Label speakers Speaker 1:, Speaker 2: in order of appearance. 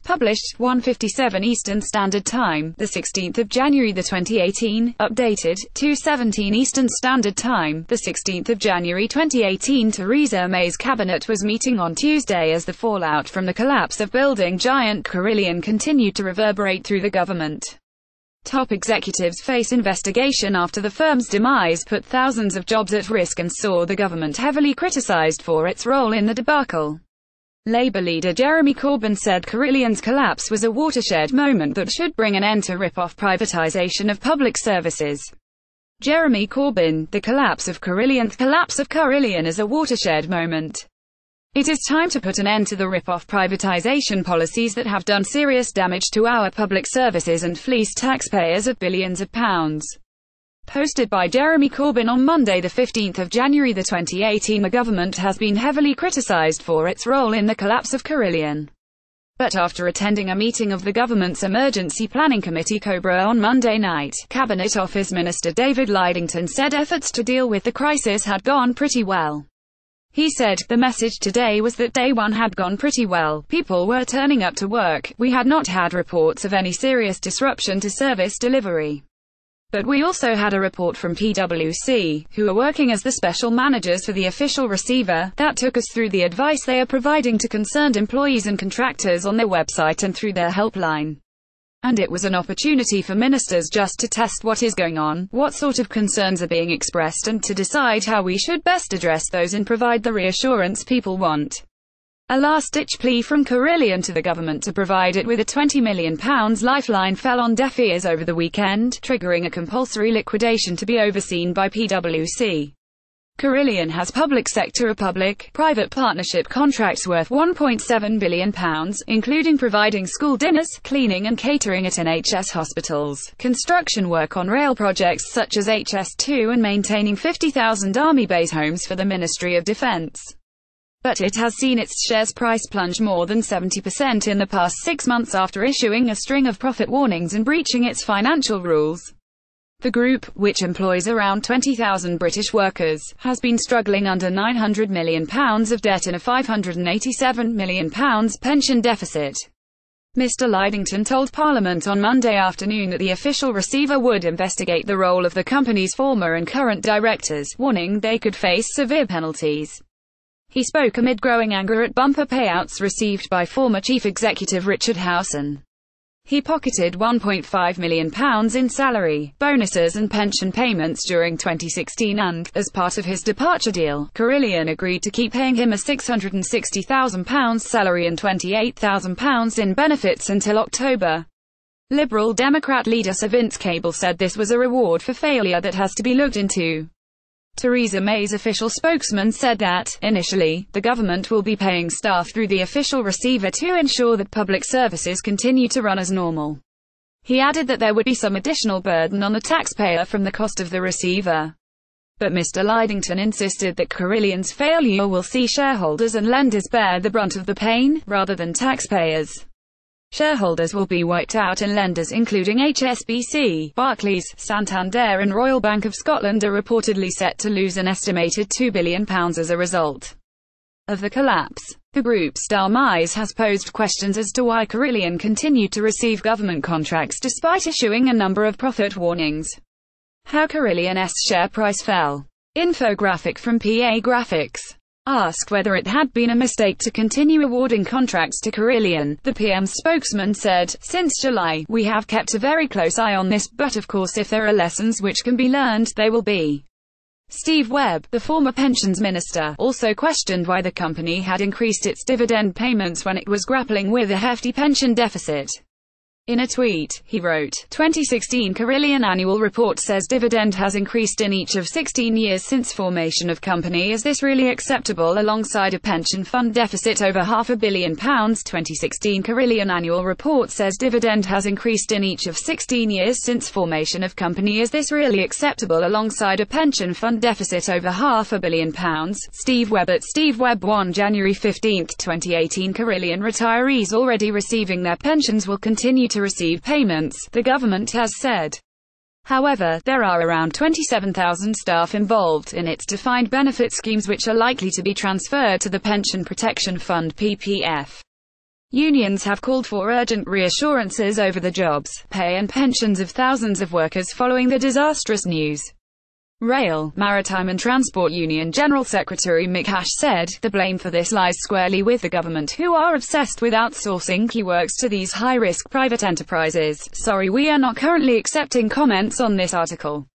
Speaker 1: Published, 1:57 Eastern Standard Time, the 16th of January 2018, updated, 2:17 Eastern Standard Time, the 16th of January 2018. Theresa May's cabinet was meeting on Tuesday as the fallout from the collapse of building giant Carillion continued to reverberate through the government. Top executives face investigation after the firm's demise put thousands of jobs at risk and saw the government heavily criticized for its role in the debacle. Labour leader Jeremy Corbyn said Carillion's collapse was a watershed moment that should bring an end to rip-off privatisation of public services. Jeremy Corbyn, the collapse of Carillion is a watershed moment. It is time to put an end to the rip-off privatisation policies that have done serious damage to our public services and fleeced taxpayers of billions of pounds. Posted by Jeremy Corbyn on Monday, 15th of January 2018, the government has been heavily criticised for its role in the collapse of Carillion. But after attending a meeting of the government's Emergency Planning Committee (COBRA) on Monday night, Cabinet Office Minister David Lidington said efforts to deal with the crisis had gone pretty well. He said, "The message today was that day one had gone pretty well, people were turning up to work, we had not had reports of any serious disruption to service delivery. But we also had a report from PwC, who are working as the special managers for the official receiver, that took us through the advice they are providing to concerned employees and contractors on their website and through their helpline. And it was an opportunity for ministers just to test what is going on, what sort of concerns are being expressed, and to decide how we should best address those and provide the reassurance people want." A last-ditch plea from Carillion to the government to provide it with a £20 million lifeline fell on deaf ears over the weekend, triggering a compulsory liquidation to be overseen by PwC. Carillion has public sector-public-private partnership contracts worth £1.7 billion, including providing school dinners, cleaning and catering at NHS hospitals, construction work on rail projects such as HS2 and maintaining 50,000 Army base homes for the Ministry of Defence. But it has seen its shares price plunge more than 70% in the past 6 months after issuing a string of profit warnings and breaching its financial rules. The group, which employs around 20,000 British workers, has been struggling under £900 million of debt and a £587 million pension deficit. Mr. Lidington told Parliament on Monday afternoon that the official receiver would investigate the role of the company's former and current directors, warning they could face severe penalties. He spoke amid growing anger at bumper payouts received by former chief executive Richard Howson. He pocketed £1.5 million in salary, bonuses and pension payments during 2016 and, as part of his departure deal, Carillion agreed to keep paying him a £660,000 salary and £28,000 in benefits until October. Liberal Democrat leader Sir Vince Cable said this was a reward for failure that has to be looked into. Theresa May's official spokesman said that, initially, the government will be paying staff through the official receiver to ensure that public services continue to run as normal. He added that there would be some additional burden on the taxpayer from the cost of the receiver. But Mr. Lidington insisted that Carillion's failure will see shareholders and lenders bear the brunt of the pain, rather than taxpayers. Shareholders will be wiped out and lenders including HSBC, Barclays, Santander and Royal Bank of Scotland are reportedly set to lose an estimated £2 billion as a result of the collapse. The group's demise has posed questions as to why Carillion continued to receive government contracts despite issuing a number of profit warnings. How Carillion's share price fell. Infographic from PA Graphics. Asked whether it had been a mistake to continue awarding contracts to Carillion, the PM's spokesman said, "Since July, we have kept a very close eye on this, but of course if there are lessons which can be learned, they will be." Steve Webb, the former pensions minister, also questioned why the company had increased its dividend payments when it was grappling with a hefty pension deficit. In a tweet, he wrote, 2016 Carillion annual report says dividend has increased in each of 16 years since formation of company. Is this really acceptable alongside a pension fund deficit over £500 million? 2016 Carillion annual report says dividend has increased in each of 16 years since formation of company. Is this really acceptable alongside a pension fund deficit over £500 million? Steve Webb at Steve Webb 1 January 15, 2018 Carillion retirees already receiving their pensions will continue to receive payments, the government has said. However, there are around 27,000 staff involved in its defined benefit schemes which are likely to be transferred to the Pension Protection Fund (PPF). Unions have called for urgent reassurances over the jobs, pay and pensions of thousands of workers following the disastrous news. Rail, Maritime and Transport Union General Secretary Mick Hash said, "The blame for this lies squarely with the government, who are obsessed with outsourcing key works to these high-risk private enterprises. Sorry, we are not currently accepting comments on this article."